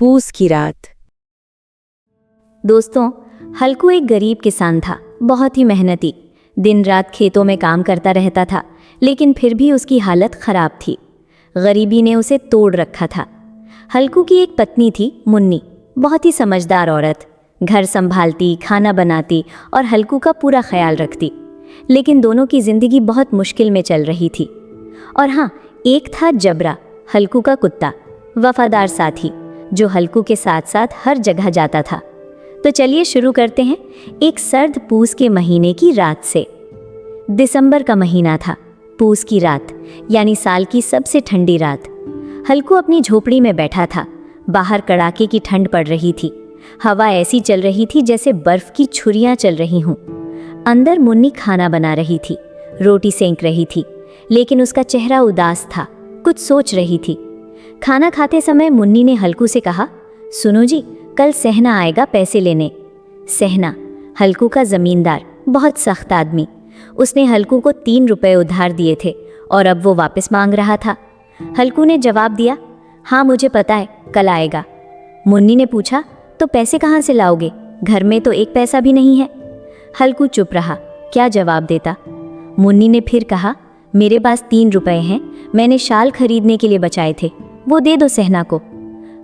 पूस की रात। दोस्तों, हल्कू एक गरीब किसान था, बहुत ही मेहनती। दिन रात खेतों में काम करता रहता था, लेकिन फिर भी उसकी हालत खराब थी। गरीबी ने उसे तोड़ रखा था। हल्कू की एक पत्नी थी, मुन्नी, बहुत ही समझदार औरत। घर संभालती, खाना बनाती और हल्कू का पूरा ख्याल रखती। लेकिन दोनों की जिंदगी बहुत मुश्किल में चल रही थी। और हाँ, एक था जबरा, हल्कू का कुत्ता, वफादार साथी, जो हल्कू के साथ साथ हर जगह जाता था। तो चलिए शुरू करते हैं एक सर्द पूस के महीने की रात से। दिसंबर का महीना था, पूस की रात, यानी साल की सबसे ठंडी रात। हल्कू अपनी झोपड़ी में बैठा था। बाहर कड़ाके की ठंड पड़ रही थी। हवा ऐसी चल रही थी जैसे बर्फ की छुरियां चल रही हों। अंदर मुन्नी खाना बना रही थी, रोटी सेंक रही थी, लेकिन उसका चेहरा उदास था, कुछ सोच रही थी। खाना खाते समय मुन्नी ने हल्कू से कहा, सुनो जी, कल सहना आएगा पैसे लेने। सहना, हल्कू का जमींदार, बहुत सख्त आदमी। उसने हल्कू को 3 रुपए उधार दिए थे और अब वो वापस मांग रहा था। हल्कू ने जवाब दिया, हाँ मुझे पता है, कल आएगा। मुन्नी ने पूछा, तो पैसे कहाँ से लाओगे? घर में तो एक पैसा भी नहीं है। हल्कू चुप रहा, क्या जवाब देता। मुन्नी ने फिर कहा, मेरे पास 3 रुपए हैं, मैंने शाल खरीदने के लिए बचाए थे, वो दे दो सहना को।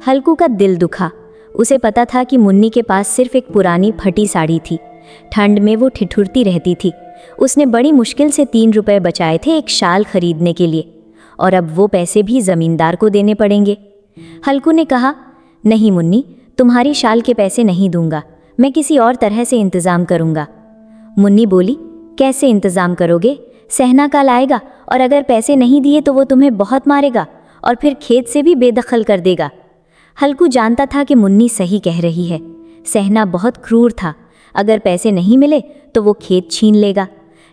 हल्कू का दिल दुखा। उसे पता था कि मुन्नी के पास सिर्फ एक पुरानी फटी साड़ी थी। ठंड में वो ठिठुरती रहती थी। उसने बड़ी मुश्किल से 3 रुपए बचाए थे एक शाल खरीदने के लिए, और अब वो पैसे भी जमींदार को देने पड़ेंगे। हल्कू ने कहा, नहीं मुन्नी, तुम्हारी शाल के पैसे नहीं दूंगा, मैं किसी और तरह से इंतज़ाम करूंगा। मुन्नी बोली, कैसे इंतज़ाम करोगे? सहना कल आएगा और अगर पैसे नहीं दिए तो वो तुम्हें बहुत मारेगा और फिर खेत से भी बेदखल कर देगा। हल्कू जानता था कि मुन्नी सही कह रही है। सहना बहुत क्रूर था, अगर पैसे नहीं मिले तो वो खेत छीन लेगा।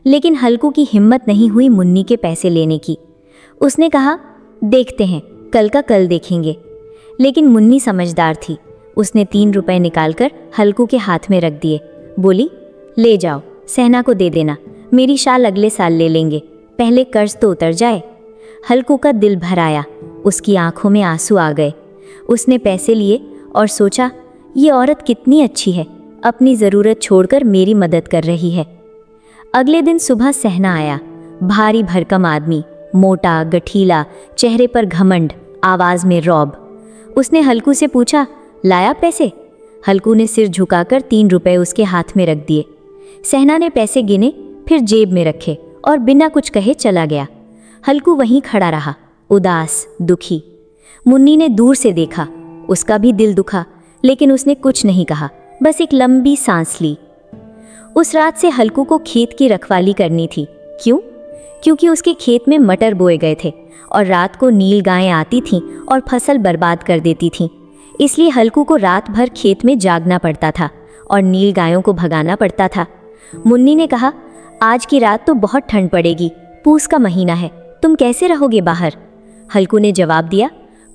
लेकिन हल्कू की हिम्मत नहीं हुई मुन्नी के पैसे लेने की। उसने कहा, देखते हैं, कल का कल देखेंगे। लेकिन मुन्नी समझदार थी। उसने 3 रुपए निकालकर हल्कू के हाथ में रख दिए। बोली, ले जाओ, सहना को दे देना, मेरी शाल अगले साल ले लेंगे, पहले कर्ज तो उतर जाए। हल्कू का दिल भर आया, उसकी आंखों में आंसू आ गए। उसने पैसे लिए और सोचा, ये औरत कितनी अच्छी है, अपनी ज़रूरत छोड़कर मेरी मदद कर रही है। अगले दिन सुबह सहना आया, भारी भरकम आदमी, मोटा, गठीला, चेहरे पर घमंड, आवाज़ में रौब। उसने हल्कू से पूछा, लाया पैसे? हल्कू ने सिर झुकाकर 3 रुपए उसके हाथ में रख दिए। सहना ने पैसे गिने, फिर जेब में रखे और बिना कुछ कहे चला गया। हल्कू वहीं खड़ा रहा, उदास, दुखी। मुन्नी ने दूर से देखा, उसका भी दिल दुखा, लेकिन उसने कुछ नहीं कहा, बस एक लंबी सांस ली। उस रात से हल्कू को खेत की रखवाली करनी थी। क्यों? क्योंकि उसके खेत में मटर बोए गए थे और रात को नील गायें आती थीं और फसल बर्बाद कर देती थीं। इसलिए हल्कू को रात भर खेत में जागना पड़ता था और नील गायों को भगाना पड़ता था। मुन्नी ने कहा, आज की रात तो बहुत ठंड पड़ेगी, पूस का महीना है, तुम कैसे रहोगे बाहर? हल्कू ने जवाब दिया,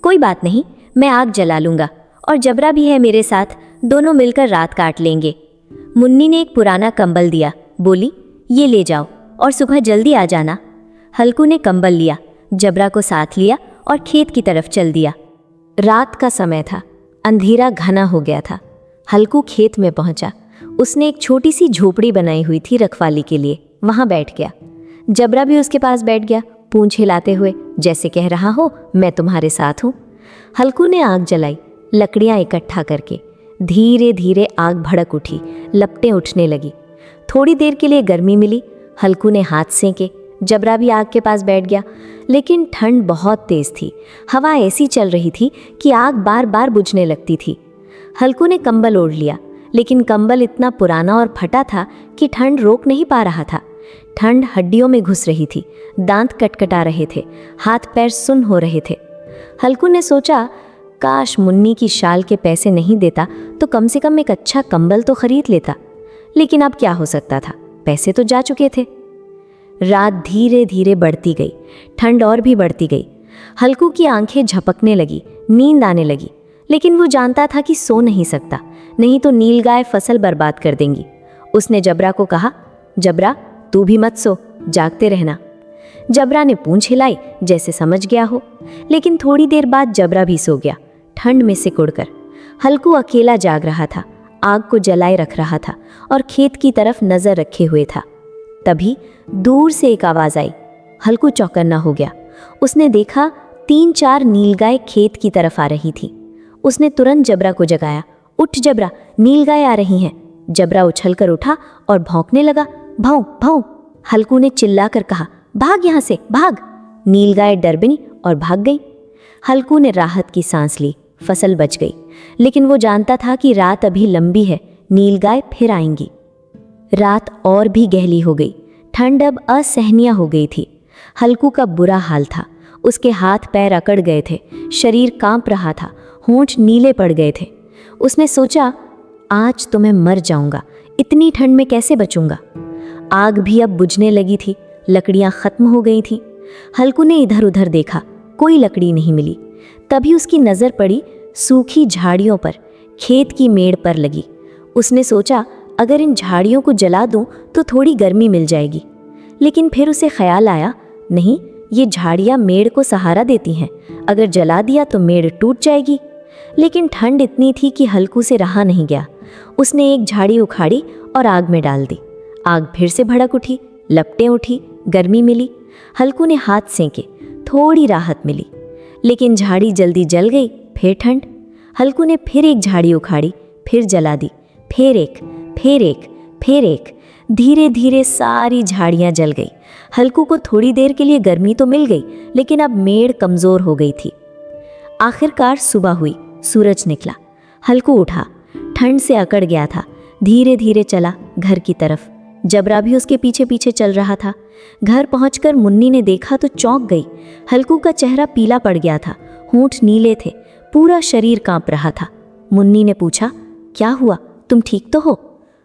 कोई बात नहीं, मैं आग जला लूँगा और जबरा भी है मेरे साथ, दोनों मिलकर रात काट लेंगे। मुन्नी ने एक पुराना कंबल दिया, बोली, ये ले जाओ और सुबह जल्दी आ जाना। हल्कू ने कंबल लिया, जबरा को साथ लिया और खेत की तरफ चल दिया। रात का समय था, अंधेरा घना हो गया था। हल्कू खेत में पहुंचा। उसने एक छोटी सी झोपड़ी बनाई हुई थी रखवाली के लिए, वहां बैठ गया। जबरा भी उसके पास बैठ गया, पूंछ हिलाते हुए, जैसे कह रहा हो, मैं तुम्हारे साथ हूँ। हल्कू ने आग जलाई, लकड़ियाँ इकट्ठा करके। धीरे धीरे आग भड़क उठी, लपटें उठने लगी। थोड़ी देर के लिए गर्मी मिली, हल्कू ने हाथ सेंके। जबरा भी आग के पास बैठ गया, लेकिन ठंड बहुत तेज थी। हवा ऐसी चल रही थी कि आग बार बार बुझने लगती थी। हल्कू ने कंबल ओढ़ लिया, लेकिन कंबल इतना पुराना और फटा था कि ठंड रोक नहीं पा रहा था। ठंड हड्डियों में घुस रही थी, दांत कटकटा रहे थे, हाथ पैर सुन्न हो रहे थे। हल्कू ने सोचा, काश मुन्नी की शाल के पैसे नहीं देता तो कम से कम एक अच्छा कंबल तो खरीद लेता। लेकिन अब क्या हो सकता था, पैसे तो जा चुके थे। रात धीरे धीरे बढ़ती गई, ठंड और भी बढ़ती गई। हल्कू की आंखें झपकने लगी, नींद आने लगी, लेकिन वो जानता था कि सो नहीं सकता, नहीं तो नीलगाय फसल बर्बाद कर देंगी। उसने जबरा को कहा, जबरा तू भी मत सो, जागते रहना। जबरा ने पूंछ हिलाई जैसे समझ गया हो, लेकिन थोड़ी देर बाद जबरा भी सो गया। ठंड में सिकुड़कर। हल्कू अकेला जाग रहा था, आग को जलाए रख रहा था और खेत की तरफ नजर रखे हुए था। तभी दूर से एक आवाज आई। हल्कू चौकन्ना हो गया। उसने देखा 3-4 नीलगाय खेत की तरफ आ रही थी। उसने तुरंत जबरा को जगाया। उठ जबरा, नीलगाय आ रही हैं। जबरा उछलकर उठा और भौंकने लगा। भौं भौं। हल्कू ने चिल्लाकर कहा, भाग यहाँ से, भाग। नीलगाय डर बनी और भाग गई। हल्कू ने राहत की सांस ली, फसल बच गई। लेकिन वो जानता था कि रात अभी लंबी है, नीलगाय फिर आएंगी। रात और भी गहरी हो गई। ठंड अब असहनीय हो गई थी। हल्कू का बुरा हाल था। उसके हाथ पैर अकड़ गए थे, शरीर कांप रहा था, होंठ नीले पड़ गए थे। उसने सोचा, आज तो मैं मर जाऊंगा, इतनी ठंड में कैसे बचूंगा। आग भी अब बुझने लगी थी, लकड़ियां खत्म हो गई थीं। हल्कू ने इधर उधर देखा, कोई लकड़ी नहीं मिली। तभी उसकी नज़र पड़ी सूखी झाड़ियों पर, खेत की मेड़ पर लगी। उसने सोचा, अगर इन झाड़ियों को जला दूं तो थोड़ी गर्मी मिल जाएगी। लेकिन फिर उसे ख्याल आया, नहीं, ये झाड़ियाँ मेड़ को सहारा देती हैं, अगर जला दिया तो मेड़ टूट जाएगी। लेकिन ठंड इतनी थी कि हल्कू से रहा नहीं गया। उसने एक झाड़ी उखाड़ी और आग में डाल दी। आग फिर से भड़क उठी, लपटें उठी, गर्मी मिली। हल्कू ने हाथ सेंके, थोड़ी राहत मिली। लेकिन झाड़ी जल्दी जल गई। फिर ठंड। हल्कू ने फिर एक झाड़ी उखाड़ी, फिर जला दी। फिर एक, फिर एक, फिर एक। धीरे धीरे सारी झाड़ियाँ जल गई। हल्कू को थोड़ी देर के लिए गर्मी तो मिल गई, लेकिन अब मेड़ कमज़ोर हो गई थी। आखिरकार सुबह हुई, सूरज निकला। हल्कू उठा, ठंड से अकड़ गया था। धीरे धीरे चला घर की तरफ। जबरा भी उसके पीछे पीछे चल रहा था। घर पहुंचकर मुन्नी ने देखा तो चौंक गई। हल्कू का चेहरा पीला पड़ गया था, होंठ नीले थे, पूरा शरीर कांप रहा था। मुन्नी ने पूछा, क्या हुआ, तुम ठीक तो हो?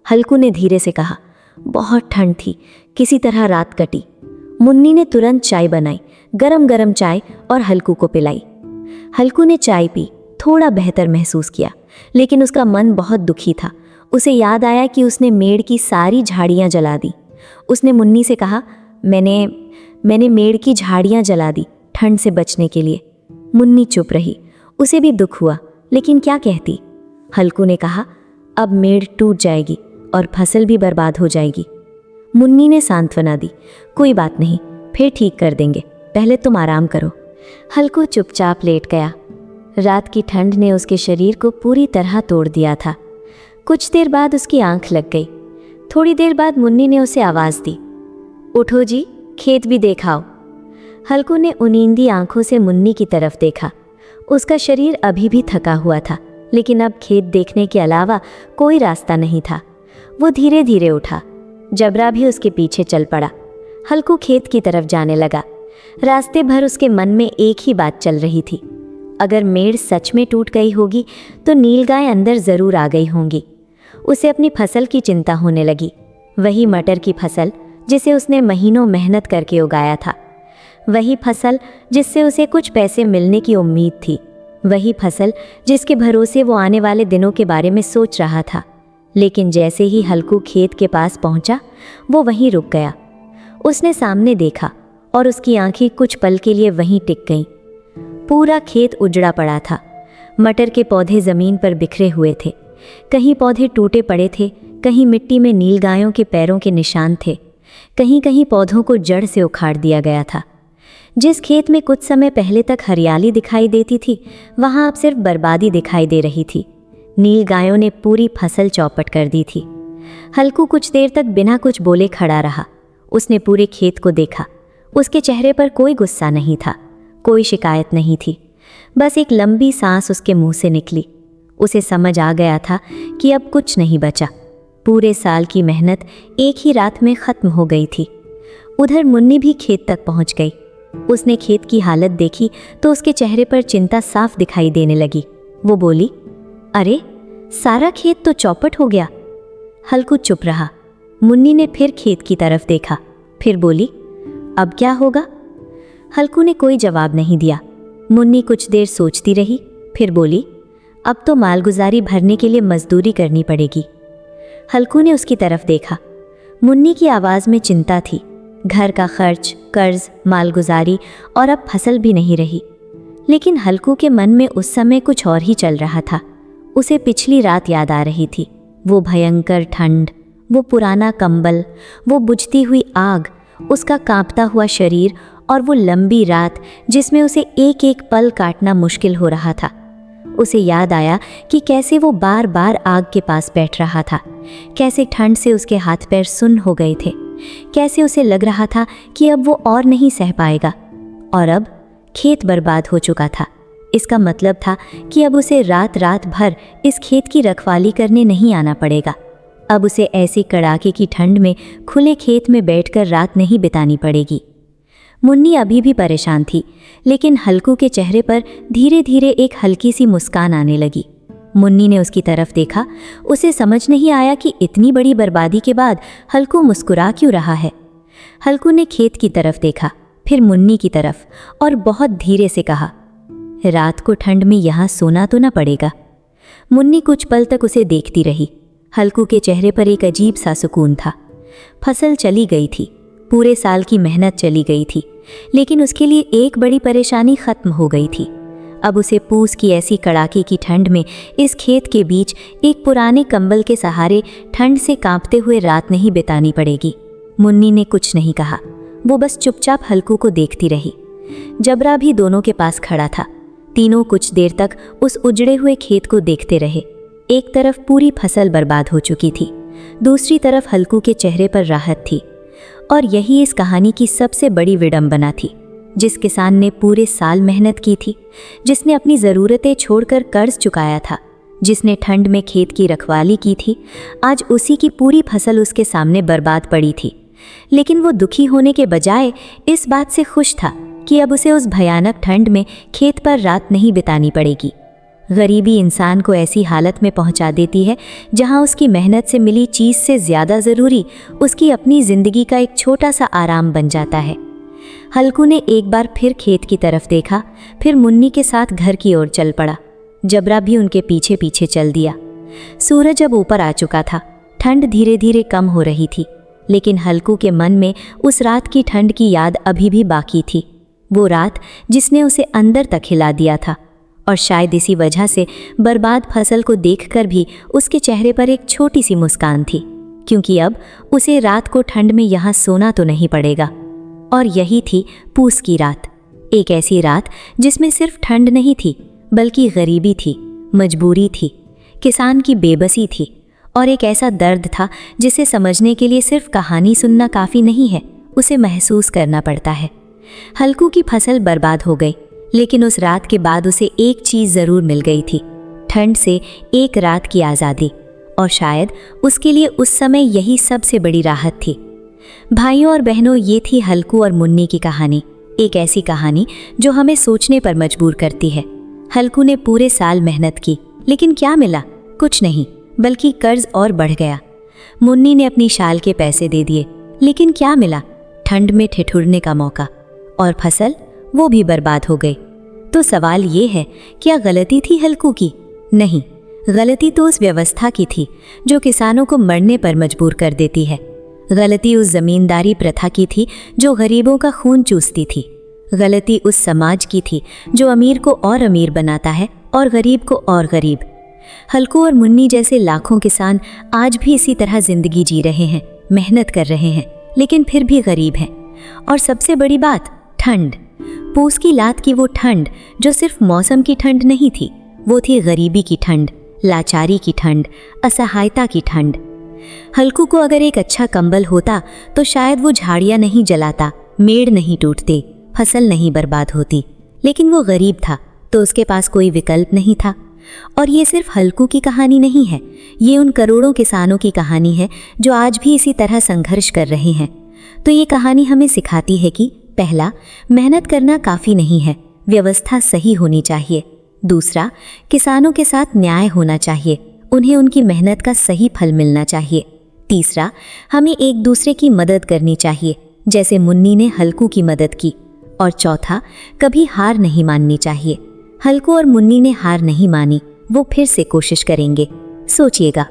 हल्कू ने धीरे से कहा, बहुत ठंड थी, किसी तरह रात कटी। मुन्नी ने तुरंत चाय बनाई, गरम गरम चाय, और हल्कू को पिलाई। हल्कू ने चाय पी, थोड़ा बेहतर महसूस किया, लेकिन उसका मन बहुत दुखी था। उसे याद आया कि उसने मेड़ की सारी झाड़ियाँ जला दी। उसने मुन्नी से कहा, मैंने मेड़ की झाड़ियाँ जला दी ठंड से बचने के लिए। मुन्नी चुप रही। उसे भी दुख हुआ, लेकिन क्या कहती। हल्कू ने कहा, अब मेड़ टूट जाएगी और फसल भी बर्बाद हो जाएगी। मुन्नी ने सांत्वना दी, कोई बात नहीं, फिर ठीक कर देंगे, पहले तुम आराम करो। हल्कू चुपचाप लेट गया। रात की ठंड ने उसके शरीर को पूरी तरह तोड़ दिया था। कुछ देर बाद उसकी आंख लग गई। थोड़ी देर बाद मुन्नी ने उसे आवाज़ दी, उठो जी, खेत भी देखाओ। हल्कू ने उनींदी आंखों से मुन्नी की तरफ देखा। उसका शरीर अभी भी थका हुआ था, लेकिन अब खेत देखने के अलावा कोई रास्ता नहीं था। वो धीरे धीरे उठा। जबरा भी उसके पीछे चल पड़ा। हल्कू खेत की तरफ जाने लगा। रास्ते भर उसके मन में एक ही बात चल रही थी, अगर मेड़ सच में टूट गई होगी तो नीलगाय अंदर ज़रूर आ गई होंगी। उसे अपनी फसल की चिंता होने लगी, वही मटर की फसल जिसे उसने महीनों मेहनत करके उगाया था, वही फसल जिससे उसे कुछ पैसे मिलने की उम्मीद थी, वही फसल जिसके भरोसे वो आने वाले दिनों के बारे में सोच रहा था। लेकिन जैसे ही हल्कू खेत के पास पहुंचा, वो वहीं रुक गया। उसने सामने देखा और उसकी आंखें कुछ पल के लिए वहीं टिक गईं। पूरा खेत उजड़ा पड़ा था। मटर के पौधे ज़मीन पर बिखरे हुए थे। कहीं पौधे टूटे पड़े थे, कहीं मिट्टी में नीलगायों के पैरों के निशान थे, कहीं कहीं पौधों को जड़ से उखाड़ दिया गया था। जिस खेत में कुछ समय पहले तक हरियाली दिखाई देती थी, वहाँ अब सिर्फ बर्बादी दिखाई दे रही थी। नीलगायों ने पूरी फसल चौपट कर दी थी। हल्कू कुछ देर तक बिना कुछ बोले खड़ा रहा। उसने पूरे खेत को देखा। उसके चेहरे पर कोई गुस्सा नहीं था, कोई शिकायत नहीं थी, बस एक लंबी सांस उसके मुंह से निकली। उसे समझ आ गया था कि अब कुछ नहीं बचा। पूरे साल की मेहनत एक ही रात में ख़त्म हो गई थी। उधर मुन्नी भी खेत तक पहुंच गई। उसने खेत की हालत देखी तो उसके चेहरे पर चिंता साफ दिखाई देने लगी। वो बोली, अरे सारा खेत तो चौपट हो गया। हल्कू चुप रहा। मुन्नी ने फिर खेत की तरफ देखा, फिर बोली, अब क्या होगा? हल्कू ने कोई जवाब नहीं दिया। मुन्नी कुछ देर सोचती रही, फिर बोली, अब तो मालगुजारी भरने के लिए मजदूरी करनी पड़ेगी। हल्कू ने उसकी तरफ देखा। मुन्नी की आवाज़ में चिंता थी। घर का खर्च, कर्ज, मालगुजारी और अब फसल भी नहीं रही। लेकिन हल्कू के मन में उस समय कुछ और ही चल रहा था। उसे पिछली रात याद आ रही थी। वो भयंकर ठंड, वो पुराना कंबल, वो बुझती हुई आग, उसका कांपता हुआ शरीर और वो लंबी रात जिसमें उसे एक एक पल काटना मुश्किल हो रहा था। उसे याद आया कि कैसे वो बार बार आग के पास बैठ रहा था, कैसे ठंड से उसके हाथ पैर सुन्न हो गए थे, कैसे उसे लग रहा था कि अब वो और नहीं सह पाएगा। और अब खेत बर्बाद हो चुका था। इसका मतलब था कि अब उसे रात रात भर इस खेत की रखवाली करने नहीं आना पड़ेगा। अब उसे ऐसी कड़ाके की ठंड में खुले खेत में बैठकर रात नहीं बितानी पड़ेगी। मुन्नी अभी भी परेशान थी, लेकिन हल्कू के चेहरे पर धीरे धीरे एक हल्की सी मुस्कान आने लगी। मुन्नी ने उसकी तरफ देखा। उसे समझ नहीं आया कि इतनी बड़ी बर्बादी के बाद हल्कू मुस्कुरा क्यों रहा है। हल्कू ने खेत की तरफ देखा, फिर मुन्नी की तरफ, और बहुत धीरे से कहा, रात को ठंड में यहाँ सोना तो न पड़ेगा। मुन्नी कुछ पल तक उसे देखती रही। हल्कू के चेहरे पर एक अजीब सा सुकून था। फसल चली गई थी, पूरे साल की मेहनत चली गई थी, लेकिन उसके लिए एक बड़ी परेशानी खत्म हो गई थी। अब उसे पूस की ऐसी कड़ाके की ठंड में इस खेत के बीच एक पुराने कंबल के सहारे ठंड से कांपते हुए रात नहीं बितानी पड़ेगी। मुन्नी ने कुछ नहीं कहा, वो बस चुपचाप हल्कू को देखती रही। जबरा भी दोनों के पास खड़ा था। तीनों कुछ देर तक उस उजड़े हुए खेत को देखते रहे। एक तरफ पूरी फसल बर्बाद हो चुकी थी, दूसरी तरफ हल्कू के चेहरे पर राहत थी। और यही इस कहानी की सबसे बड़ी विडंबना थी। जिस किसान ने पूरे साल मेहनत की थी, जिसने अपनी ज़रूरतें छोड़कर कर्ज चुकाया था, जिसने ठंड में खेत की रखवाली की थी, आज उसी की पूरी फसल उसके सामने बर्बाद पड़ी थी। लेकिन वो दुखी होने के बजाय इस बात से खुश था कि अब उसे उस भयानक ठंड में खेत पर रात नहीं बितानी पड़ेगी। गरीबी इंसान को ऐसी हालत में पहुंचा देती है जहां उसकी मेहनत से मिली चीज़ से ज़्यादा ज़रूरी उसकी अपनी ज़िंदगी का एक छोटा सा आराम बन जाता है। हल्कू ने एक बार फिर खेत की तरफ देखा, फिर मुन्नी के साथ घर की ओर चल पड़ा। जबरा भी उनके पीछे पीछे चल दिया। सूरज अब ऊपर आ चुका था। ठंड धीरे धीरे कम हो रही थी, लेकिन हल्कू के मन में उस रात की ठंड की याद अभी भी बाकी थी। वो रात जिसने उसे अंदर तक हिला दिया था। और शायद इसी वजह से बर्बाद फसल को देखकर भी उसके चेहरे पर एक छोटी सी मुस्कान थी, क्योंकि अब उसे रात को ठंड में यहाँ सोना तो नहीं पड़ेगा। और यही थी पूस की रात, एक ऐसी रात जिसमें सिर्फ ठंड नहीं थी, बल्कि गरीबी थी, मजबूरी थी, किसान की बेबसी थी, और एक ऐसा दर्द था जिसे समझने के लिए सिर्फ कहानी सुनना काफ़ी नहीं है, उसे महसूस करना पड़ता है। हल्कू की फसल बर्बाद हो गई, लेकिन उस रात के बाद उसे एक चीज़ ज़रूर मिल गई थी, ठंड से एक रात की आज़ादी। और शायद उसके लिए उस समय यही सबसे बड़ी राहत थी। भाइयों और बहनों, ये थी हल्कू और मुन्नी की कहानी। एक ऐसी कहानी जो हमें सोचने पर मजबूर करती है। हल्कू ने पूरे साल मेहनत की, लेकिन क्या मिला? कुछ नहीं, बल्कि कर्ज और बढ़ गया। मुन्नी ने अपनी शाल के पैसे दे दिए, लेकिन क्या मिला? ठंड में ठिठुरने का मौका। और फसल, वो भी बर्बाद हो गई। तो सवाल ये है, क्या गलती थी हल्कू की? नहीं, गलती तो उस व्यवस्था की थी जो किसानों को मरने पर मजबूर कर देती है। गलती उस जमींदारी प्रथा की थी जो गरीबों का खून चूसती थी। गलती उस समाज की थी जो अमीर को और अमीर बनाता है और गरीब को और गरीब। हल्कू और मुन्नी जैसे लाखों किसान आज भी इसी तरह जिंदगी जी रहे हैं, मेहनत कर रहे हैं, लेकिन फिर भी गरीब हैं। और सबसे बड़ी बात, ठंड। पूस की रात की वो ठंड जो सिर्फ मौसम की ठंड नहीं थी, वो थी गरीबी की ठंड, लाचारी की ठंड, असहायता की ठंड। हल्कू को अगर एक अच्छा कंबल होता तो शायद वो झाड़ियाँ नहीं जलाता, मेड़ नहीं टूटते, फसल नहीं बर्बाद होती। लेकिन वो गरीब था, तो उसके पास कोई विकल्प नहीं था। और ये सिर्फ हल्कू की कहानी नहीं है, ये उन करोड़ों किसानों की कहानी है जो आज भी इसी तरह संघर्ष कर रहे हैं। तो ये कहानी हमें सिखाती है कि पहला, मेहनत करना काफ़ी नहीं है, व्यवस्था सही होनी चाहिए। दूसरा, किसानों के साथ न्याय होना चाहिए, उन्हें उनकी मेहनत का सही फल मिलना चाहिए। तीसरा, हमें एक दूसरे की मदद करनी चाहिए, जैसे मुन्नी ने हल्कू की मदद की। और चौथा, कभी हार नहीं माननी चाहिए। हल्कू और मुन्नी ने हार नहीं मानी, वो फिर से कोशिश करेंगे। सोचिएगा,